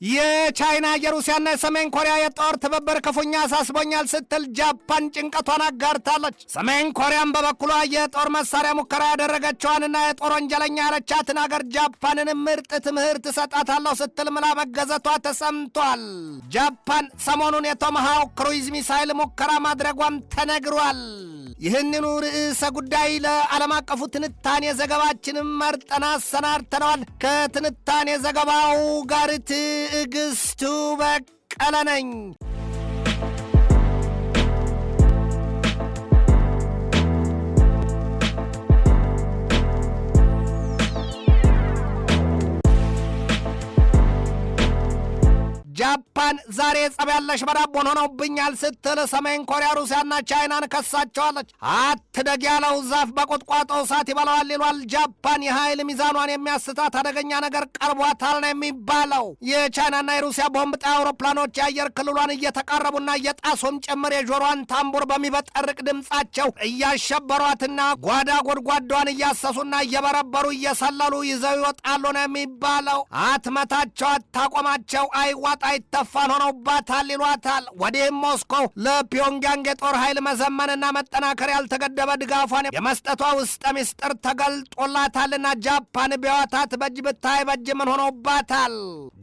የቻይና የሩሲያና የሰሜን ኮሪያ የጦር ትብብር ክፉኛ አሳስቦኛል ስትል ጃፓን ጭንቀቷን አጋርታለች። ሰሜን ኮሪያም በበኩሏ የጦር መሳሪያ ሙከራ ያደረገችዋንና የጦር ወንጀለኛ ያለቻትን አገር ጃፓንን ምርጥ ትምህርት እሰጣታለሁ ስትል ምላ መገዘቷ ተሰምቷል። ጃፓን ሰሞኑን የቶማሃውክ ክሩይዝ ሚሳይል ሙከራ ማድረጓም ተነግሯል። ይህንኑ ርዕሰ ጉዳይ ለዓለም አቀፉ ትንታኔ ዘገባችንም መርጠን አሰናድተነዋል። ከትንታኔ ዘገባው ጋር ትዕግስቱ በቀለ ነኝ። ጃፓን ዛሬ ጸብ ያለሽ በዳቦን ሆነውብኛል ስትል ሰሜን ኮሪያ ሩሲያና ቻይናን ከሳቸዋለች። አትደግ ያለው ዛፍ በቁጥቋጦ እሳት ይበላዋል ይሏል። ጃፓን የኃይል ሚዛኗን የሚያስታት አደገኛ ነገር ቀርቧታል ነው የሚባለው። የቻይናና የሩሲያ ቦምብ ጣይ አውሮፕላኖች የአየር ክልሏን እየተቃረቡና እየጣሱም ጭምር የጆሮዋን ታምቡር በሚበጠርቅ ድምፃቸው እያሸበሯትና ጓዳ ጎድጓዳዋን እያሰሱና እየበረበሩ እየሰለሉ ይዘው ይወጣሉ ነው የሚባለው። አትመታቸው፣ አታቆማቸው፣ አይዋጣ አይተፋን ሆነውባታል ይሏታል። ወዲህም ሞስኮ ለፒዮንግያንግ የጦር ኃይል መዘመንና መጠናከር ያልተገደበ ድጋፏን የመስጠቷ ውስጠ ምስጢር ተገልጦላታልና ጃፓን ቢያዋታት በእጅ ብታይ በእጅ ምን ሆነውባታል።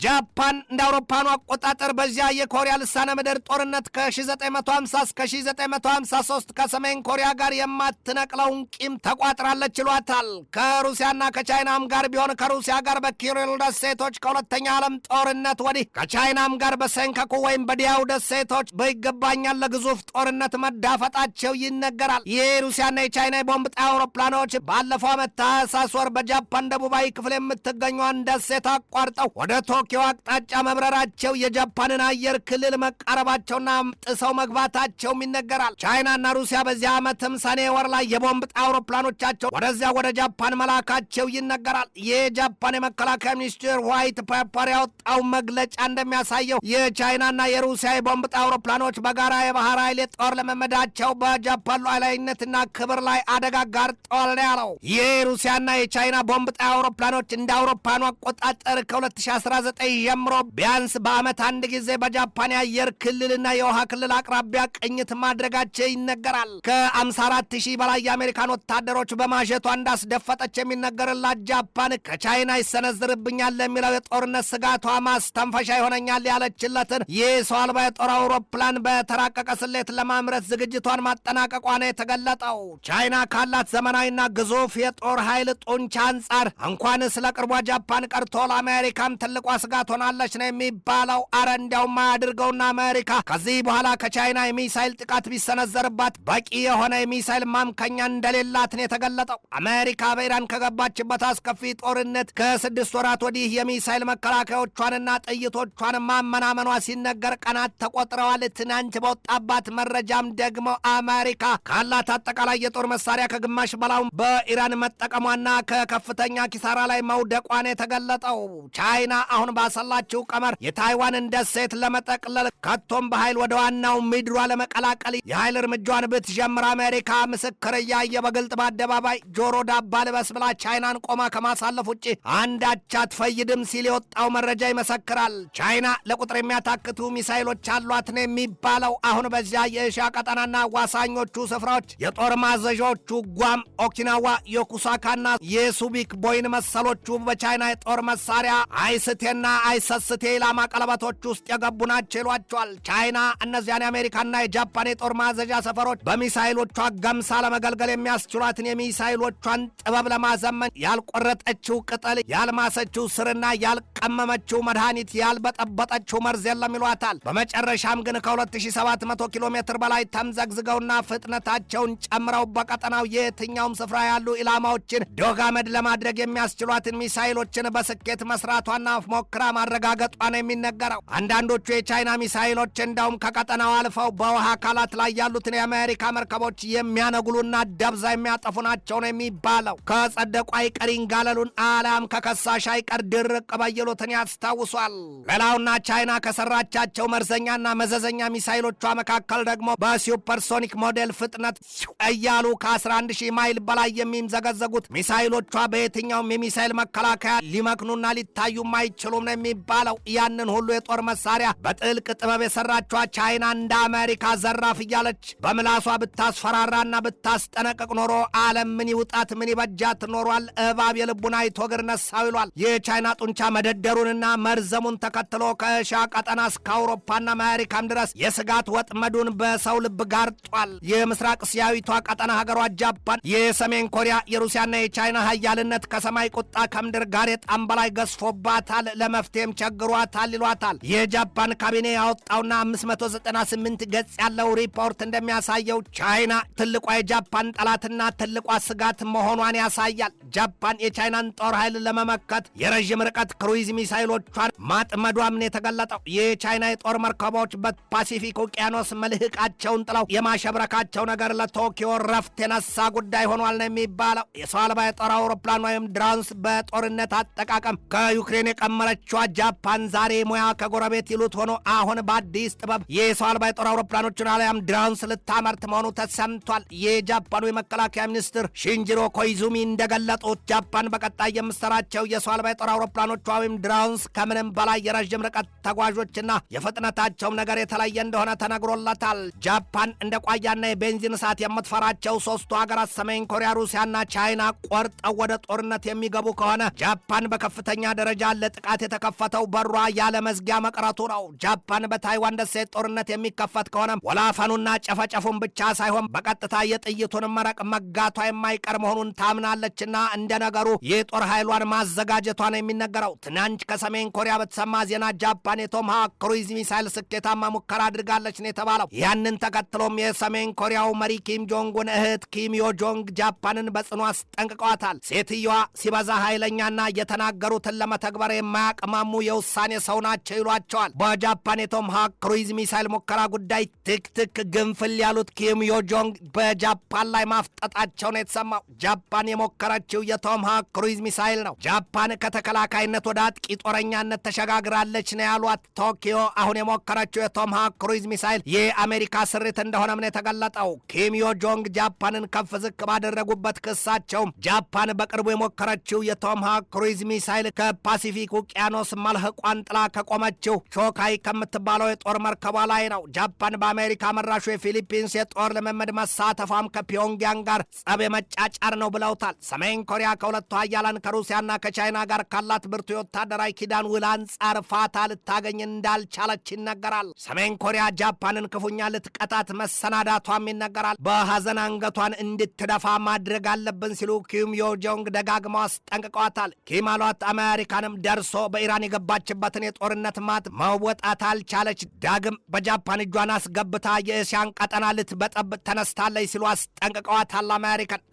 ጃፓን እንደ አውሮፓኑ አቆጣጠር በዚያ የኮሪያ ልሳነ ምድር ጦርነት ከ1950 እስከ 1953 ከሰሜን ኮሪያ ጋር የማትነቅለውን ቂም ተቋጥራለች ይሏታል። ከሩሲያና ከቻይናም ጋር ቢሆን ከሩሲያ ጋር በኪሪል ደሴቶች ከሁለተኛ ዓለም ጦርነት ወዲህ ከቻይናም ጋር በሰንካኩ ወይም በዲያው ደሴቶች በይገባኛል ለግዙፍ ጦርነት መዳፈጣቸው ይነገራል። የሩሲያና የቻይና የቦምብ ጣይ አውሮፕላኖች ባለፈው ዓመት ታህሳስ ወር በጃፓን ደቡባዊ ክፍል የምትገኘውን ደሴት አቋርጠው ወደ ቶኪዮ አቅጣጫ መብረራቸው የጃፓንን አየር ክልል መቃረባቸውና ጥሰው መግባታቸውም ይነገራል። ቻይናና ሩሲያ በዚህ ዓመትም ሰኔ ወር ላይ የቦምብ ጣይ አውሮፕላኖቻቸው ወደዚያ ወደ ጃፓን መላካቸው ይነገራል። የጃፓን የመከላከያ ሚኒስትር ዋይት ፔፐር ያወጣው መግለጫ እንደሚያሳየው የቻይናና የሩሲያ የቦምብ ጣይ አውሮፕላኖች በጋራ የባህር ኃይል የጦር ልምምዳቸው በጃፓን ሉዓላዊነትና ክብር ላይ አደጋ ጋርጠዋል ያለው የሩሲያና የቻይና ቦምብ ጣይ አውሮፕላኖች እንደ አውሮፓኑ አቆጣጠር ከ2019 ጀምሮ ቢያንስ በዓመት አንድ ጊዜ በጃፓን የአየር ክልልና የውሃ ክልል አቅራቢያ ቅኝት ማድረጋቸው ይነገራል። ከ54,000 በላይ የአሜሪካን ወታደሮች በማሸቷ እንዳስደፈጠች የሚነገርላት ጃፓን ከቻይና ይሰነዝርብኛል ለሚለው የጦርነት ስጋቷ ማስተንፈሻ ይሆነኛል ያለችለትን የሰው አልባ የጦር አውሮፕላን በተራቀቀ ስሌት ለማምረት ዝግጅቷን ማጠናቀቋ ነው የተገለጠው። ቻይና ካላት ዘመናዊና ግዙፍ የጦር ኃይል ጡንቻ አንጻር እንኳንስ ለቅርቧ ጃፓን ቀርቶ ለአሜሪካም ትልቋ ስጋት ሆናለች ነው የሚባለው። አረ እንዲያውም አያድርገውና አሜሪካ ከዚህ በኋላ ከቻይና የሚሳይል ጥቃት ቢሰነዘርባት በቂ የሆነ የሚሳይል ማምከኛ እንደሌላት ነው የተገለጠው። አሜሪካ በኢራን ከገባችበት አስከፊ ጦርነት ከ6 ወራት ወዲህ የሚሳይል መከላከያዎቿንና ጥይቶቿን ማመናመኗ ሲነገር ቀናት ተቆጥረዋል። ትናንት በወጣባት መረጃም ደግሞ አሜሪካ ካላት አጠቃላይ የጦር መሳሪያ ከግማሽ በላውን በኢራን መጠቀሟና ከከፍተኛ ኪሳራ ላይ መውደቋን የተገለጠው። ቻይና አሁን ባሰላችው ቀመር የታይዋንን ደሴት ለመጠቅለል ከቶም በኃይል ወደ ዋናው ምድሯ ለመቀላቀል የኃይል እርምጃዋን ብትጀምር አሜሪካ ምስክር እያየ በግልጥ በአደባባይ ጆሮ ዳባ ልበስ ብላ ቻይናን ቆማ ከማሳለፍ ውጭ አንዳች አትፈይድም ሲል የወጣው መረጃ ይመሰክራል። ቻይና ለቁጥር የሚያታክቱ ሚሳይሎች አሏት ነው የሚባለው። አሁን በዚያ የኤሽያ ቀጠናና ዋሳኞቹ ስፍራዎች የጦር ማዘዣዎቹ ጓም፣ ኦኪናዋ፣ የኩሳካና የሱቢክ ቦይን መሰሎቹ በቻይና የጦር መሳሪያ አይስቴና አይሰስቴ ኢላማ ቀለበቶች ውስጥ የገቡ ናቸው ይሏቸዋል። ቻይና እነዚያን የአሜሪካና የጃፓን የጦር ማዘዣ ሰፈሮች በሚሳይሎቿ ገምሳ ለመገልገል የሚያስችሏትን የሚሳይሎቿን ጥበብ ለማዘመን ያልቆረጠችው ቅጠል፣ ያልማሰችው ስርና ያልቀመመችው መድኃኒት፣ ያልበጠበጠችው መርዝ የለም ይሏታል። በመጨረሻም ግን ከ2700 ኪሎ ሜትር በላይ ተምዘግዝገውና ፍጥነታቸውን ጨምረው በቀጠናው የትኛውም ስፍራ ያሉ ኢላማዎችን ዶጋመድ ለማድረግ የሚያስችሏትን ሚሳይሎችን በስኬት መስራቷና ሞክራ ማረጋገጧ ነው የሚነገረው። አንዳንዶቹ የቻይና ሚሳይሎች እንዳውም ከቀጠናው አልፈው በውሃ አካላት ላይ ያሉትን የአሜሪካ መርከቦች የሚያነጉሉና ደብዛ የሚያጠፉ ናቸው ነው የሚባለው። ከጸደቁ አይቀር ይንጋለሉን አሊያም ከከሳሽ አይቀር ድርቅ በየሉትን ያስታውሷል። ሌላውና እና ቻይና ከሰራቻቸው መርዘኛና መዘዘኛ ሚሳይሎቿ መካከል ደግሞ በሱፐርሶኒክ ሞዴል ፍጥነት እያሉ ከ11000 ማይል በላይ የሚምዘገዘጉት ሚሳይሎቿ በየትኛውም የሚሳይል መከላከያ ሊመክኑና ሊታዩም አይችሉም ነው የሚባለው። ያንን ሁሉ የጦር መሳሪያ በጥልቅ ጥበብ የሰራቿ ቻይና እንደ አሜሪካ ዘራፍ እያለች በምላሷ ብታስፈራራና ብታስጠነቅቅ ኖሮ ዓለም ምን ይውጣት ምን ይበጃት ኖሯል። እባብ የልቡን አይቶ እግር ነሳው ይሏል። የቻይና ጡንቻ መደደሩንና መርዘሙን ተከትሎ ከእስያ ቀጠና እስከ አውሮፓና አሜሪካም ድረስ የስጋት ወጥመዱን በሰው ልብ ጋርጧል። የምስራቅ እስያዊቷ ቀጠና ሀገሯ ጃፓን የሰሜን ኮሪያ የሩሲያና የቻይና ሀያልነት ከሰማይ ቁጣ ከምድር ጋሬጣም በላይ ገዝፎባታል፣ ለመፍትሄም ቸግሯታል ይሏታል። የጃፓን ካቢኔ ያወጣውና 598 ገጽ ያለው ሪፖርት እንደሚያሳየው ቻይና ትልቋ የጃፓን ጠላትና ትልቋ ስጋት መሆኗን ያሳያል። ጃፓን የቻይናን ጦር ኃይል ለመመከት የረዥም ርቀት ክሩይዝ ሚሳይሎቿን ማጥመዷም የተገለጠው የቻይና የጦር መርከቦች በፓሲፊክ ውቅያኖስ መልህቃቸውን ጥለው የማሸብረካቸው ነገር ለቶኪዮ ረፍት የነሳ ጉዳይ ሆኗል ነው የሚባለው። የሰው አልባ የጦር አውሮፕላን ወይም ድሮንስ በጦርነት አጠቃቀም ከዩክሬን የቀመረችዋ ጃፓን ዛሬ ሙያ ከጎረቤት ይሉት ሆኖ አሁን በአዲስ ጥበብ የሰው አልባ የጦር አውሮፕላኖችን አልያም ድሮንስ ልታመርት መሆኑ ተሰምቷል። የጃፓኑ የመከላከያ ሚኒስትር ሺንጂሮ ኮይዙሚ እንደገለጡት ጃፓን በቀጣይ የምትሰራቸው የሰው አልባ የጦር አውሮፕላኖቿ ወይም ድሮንስ ከምንም በላይ የረዥም ርቀት ተጓዦችና የፍጥነታቸውም ነገር የተለየ እንደሆነ ተነግሮለታል። ጃፓን እንደ ቋያና የቤንዚን እሳት የምትፈራቸው ሶስቱ ሀገራት ሰሜን ኮሪያ፣ ሩሲያና ቻይና ቆርጠው ወደ ጦርነት የሚገቡ ከሆነ ጃፓን በከፍተኛ ደረጃ ለጥቃት የተከፈተው በሯ ያለ መዝጊያ መቅረቱ ነው። ጃፓን በታይዋን ደሴት ጦርነት የሚከፈት ከሆነ ወላፈኑና ጨፈጨፉን ብቻ ሳይሆን በቀጥታ የጥይቱን መረቅ መጋቷ የማይቀር መሆኑን ታምናለችና እንደ ነገሩ የጦር ኃይሏን ማዘጋጀቷ ነው የሚነገረው። ትናንት ከሰሜን ኮሪያ በተሰማ ዜና ጃፓን የቶማሃውክ ክሩይዝ ሚሳይል ስኬታማ ሙከራ አድርጋለች ነው የተባለው። ያንን ተከትሎም የሰሜን ኮሪያው መሪ ኪም ጆንጉን እህት ኪም ዮ ጆንግ ጃፓንን በጽኑ አስጠንቅቀዋታል። ሴትዮዋ ሲበዛ ኃይለኛና የተናገሩትን ለመተግበር የማያቅማሙ የውሳኔ ሰው ናቸው ይሏቸዋል። በጃፓን የቶማሃውክ ክሩይዝ ሚሳይል ሙከራ ጉዳይ ትክትክ ግንፍል ያሉት ኪም ዮ ጆንግ በጃፓን ላይ ማፍጠጣቸው ነው የተሰማው። ጃፓን የሞከረችው የቶማሃውክ ክሩይዝ ሚሳይል ነው። ጃፓን ከተከላካይነት ወደ አጥቂ ጦረኛነት ተሸጋግራለች ነው ያሏት። ቶኪዮ አሁን የሞከረችው የቶማሃውክ ክሩይዝ ሚሳይል የአሜሪካ ስሪት እንደሆነም ነው የተገለጠው። ኪም ዮ ጆንግ ጃፓንን ከፍ ዝቅ ባደረጉበት ክሳቸውም ጃፓን በቅርቡ የሞከረችው የቶማሃውክ ክሩይዝ ሚሳይል ከፓሲፊክ ውቅያኖስ መልህቋን ጥላ ከቆመችው ሾካይ ከምትባለው የጦር መርከቧ ላይ ነው። ጃፓን በአሜሪካ መራሹ የፊሊፒንስ የጦር ልምምድ መሳተፏም ከፒዮንግያንግ ጋር ጸብ የመጫጫር ነው ብለውታል። ሰሜን ኮሪያ ከሁለቱ ሀያላን ከሩሲያና ከቻይና ጋር ካላት ብርቱ የወታደራዊ ኪዳን ውል አንጻር ፋታ ልታገኝ እንዳልቻለች ይነገራል። ሰሜን ኮሪያ ጃፓንን ክፉኛ ልትቀጣት መሰናዳቷም ይነገራል። በሐዘን አንገቷን እንድትደፋ ማድረግ አለብን ሲሉ ኪም ዮ ጆንግ ደጋግመው አስጠንቅቀዋታል። ኪም አሏት አሜሪካንም ደርሶ በኢራን የገባችበትን የጦርነት ማት መወጣት አልቻለች፣ ዳግም በጃፓን እጇን አስገብታ የእስያን ቀጠና ልትበጠብጥ ተነስታለች ሲሉ አስጠንቅቀዋታል።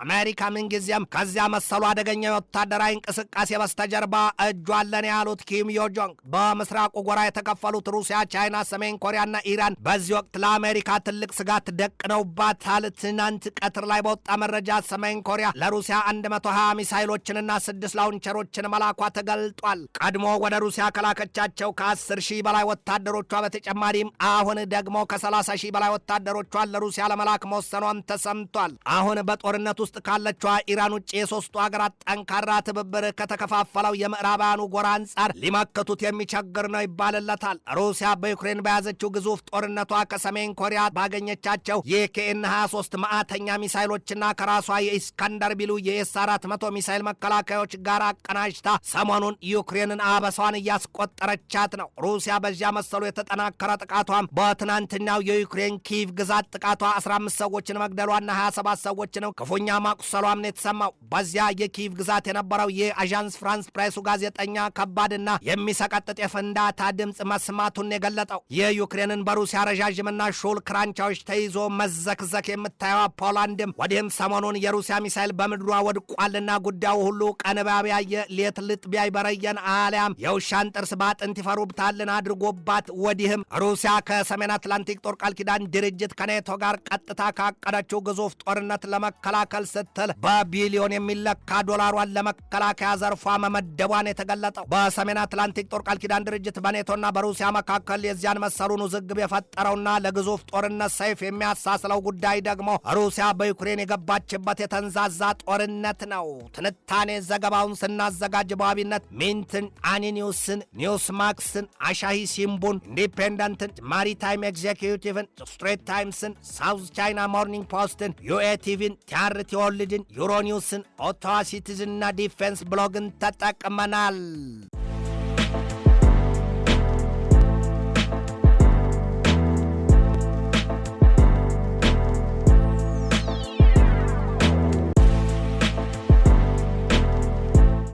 አሜሪካ ምንጊዜም ከዚያ መሰሉ አደገኛ የወታደራዊ እንቅስቃሴ በስተጀርባ እጇ አለን ያሉት ኪም ዮ ጆንግ በምስራቁ ጎራ የተከፈሉት ሩሲያ፣ ቻይና፣ ሰሜን ኮሪያና ኢራን በዚህ ወቅት ለአሜሪካ ትልቅ ስጋት ደቅነውባታል። ትናንት ቀትር ላይ በወጣ መረጃ ሰሜን ኮሪያ ለሩሲያ 120 ሚሳይሎችንና 6 ላውንቸሮችን መላኳ ተገልጧል። ቀድሞ ወደ ሩሲያ ከላከቻቸው ከ10,000 በላይ ወታደሮቿ በተጨማሪም አሁን ደግሞ ከ30,000 በላይ ወታደሮቿን ለሩሲያ ለመላክ መወሰኗም ተሰምቷል። አሁን በጦርነት ውስጥ ካለችዋ ኢራን ውጭ የሶስቱ ሀገራት ጠንካራ ትብብር ከተከፋፈለው የምዕራባውያኑ ጎራ አንጻር ሊመክቱት የሚቸግር ነው ይባልለታል። ሩሲያ በዩክሬን በያዘችው ግዙፍ ጦርነቷ ከሰሜን ኮሪያ ባገኘቻቸው የኬኤን 23 ማዕተኛ ሚሳይሎችና ከራሷ የኢስካንደር ቢሉ የኤስ-400 ሚሳይል መከላከያዎች ጋር አቀናጅታ ሰሞኑን ዩክሬንን አበሷን እያስቆጠረቻት ነው። ሩሲያ በዚያ መሰሉ የተጠናከረ ጥቃቷም በትናንትናው የዩክሬን ኪቭ ግዛት ጥቃቷ 15 ሰዎችን መግደሏና 27 ሰዎችንም ክፉኛ ማቁሰሏም ነው የተሰማው። በዚያ የኪቭ ግዛት የነበረው የአዣንስ ፍራንስ ፕሬሱ ጋዜጠኛ ከባድና የሚሰቀጥጥ የፍንዳታ ድምፅ መስማቱን የገለጠው የዩክሬንን በሩሲያ ረዣዥምና ሹል ክራንቻዎች ተይዞ መዘክዘክ የምታየዋ ፖላንድም ወዲህም ሰሞኑን የሩሲያ ሚሳይል በምድሯ ወድቋልና ጉዳዩ ሁሉ ቀንባቢ ያየ ሌት ልጥቢያ ይበረየን አሊያም የውሻን ጥርስ ባጥንት ይፈሩብታልን አድርጎባት ወዲህም ሩሲያ ከሰሜን አትላንቲክ ጦር ቃል ኪዳን ድርጅት ከኔቶ ጋር ቀጥታ ካቀደችው ግዙፍ ጦርነት ለመከላከል ስትል በቢሊዮን የሚለካ ዶላሯን ለመከላከያ ዘርፏ መመደቧን የተገለጠው በሰሜን አትላንቲክ ጦር ቃል ኪዳን ድርጅት ድርጅት በኔቶና በሩሲያ መካከል የዚያን መሰሉን ውዝግብ የፈጠረውና ለግዙፍ ጦርነት ሰይፍ የሚያሳስለው ጉዳይ ደግሞ ሩሲያ በዩክሬን የገባችበት የተንዛዛ ጦርነት ነው። ትንታኔ ዘገባውን ስናዘጋጅ በዋቢነት ሚንትን፣ አኒኒውስን፣ ኒውስ ማክስን፣ አሻሂ ሲምቡን፣ ኢንዲፔንደንትን፣ ማሪታይም ኤግዜኪዩቲቭን፣ ስትሬት ታይምስን፣ ሳውዝ ቻይና ሞርኒንግ ፖስትን፣ ዩኤቲቪን፣ ቲአርቲ ወርልድን፣ ዩሮኒውስን፣ ኦቶዋ ሲቲዝንና ዲፌንስ ብሎግን ተጠቅመናል።